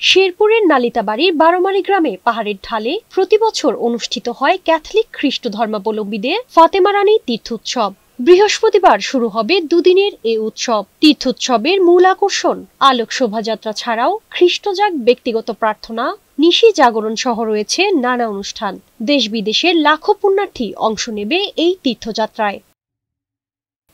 শেরপুরের নালিতাবাড়ির বারোমারি গ্রামে পাহাড়ের ঢালে প্রতি বছর অনুষ্ঠিত হয় ক্যাথলিক খ্রিস্ট ধর্মাবলম্বীদের ফাতেমা রানী তীর্থোৎসব। বৃহস্পতিবার শুরু হবে দুদিনের এ উৎসব। তীর্থোৎসবের মূল আকর্ষণ আলোক শোভাযাত্রা ছাড়াও খ্রিস্টজাগ, ব্যক্তিগত প্রার্থনা, নিশি জাগরণ সহ রয়েছে নানা অনুষ্ঠান। দেশ বিদেশের লাখো পুণ্যার্থী অংশ নেবে এই তীর্থযাত্রায়।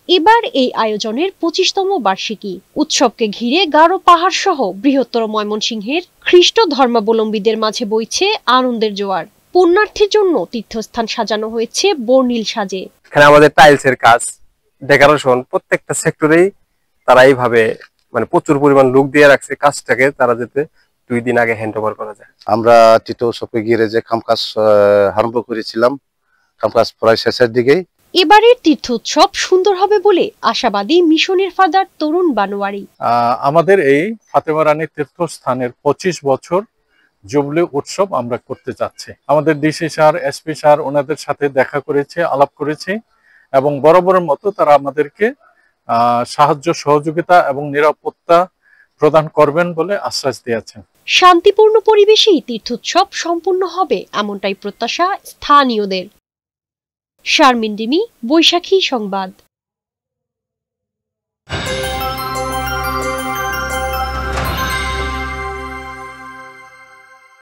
এবার এই আয়োজনের 25তম বার্ষিকী। উৎসবকে ঘিরে গারো পাহাড় সহ বৃহত্তর ময়মনসিংহের খ্রিস্ট ধর্মাবলম্বীদের মাঝে বইছে আনন্দের জোয়ার। পুণ্যার্থীর জন্য তীর্থস্থান সাজানো হয়েছে বর্ণিল সাজে। এখানে আমাদের টাইলসের কাজ, ডেকোরেশন, প্রত্যেকটা সেক্টরেই তারা এইভাবে প্রচুর পরিমাণ লোক দিয়ে রাখছে কাজটাকে, তারা যাতে 2 দিন আগে হ্যান্ড ওভার করা যায়। আমরা তীর্থোৎসবকে ঘিরে যে কামকাজ আরম্ভ করেছিলাম, কামকাজ প্রায় শেষের দিকেই। এবারের তীর্থোৎসব সুন্দর হবে বলে আশাবাদী মিশনের ফাদার তরুণ বানোয়ারি। আমাদের এই ফাতেমা রানী তীর্থস্থানের 25 বছর জুবলি উৎসব আমরা করতে যাচ্ছি। আমাদের ডিসি স্যার, এসপি স্যার ওনাদের সাথে দেখা করেছে, আলাপ করেছে এবং বরাবরের মতো তারা আমাদেরকে সাহায্য, সহযোগিতা এবং নিরাপত্তা প্রদান করবেন বলে আশ্বাস দিয়েছেন। শান্তিপূর্ণ পরিবেশেই তীর্থোৎসব সম্পূর্ণ হবে এমনটাই প্রত্যাশা স্থানীয়দের। শারমিন ডিমি, বৈশাখী সংবাদ।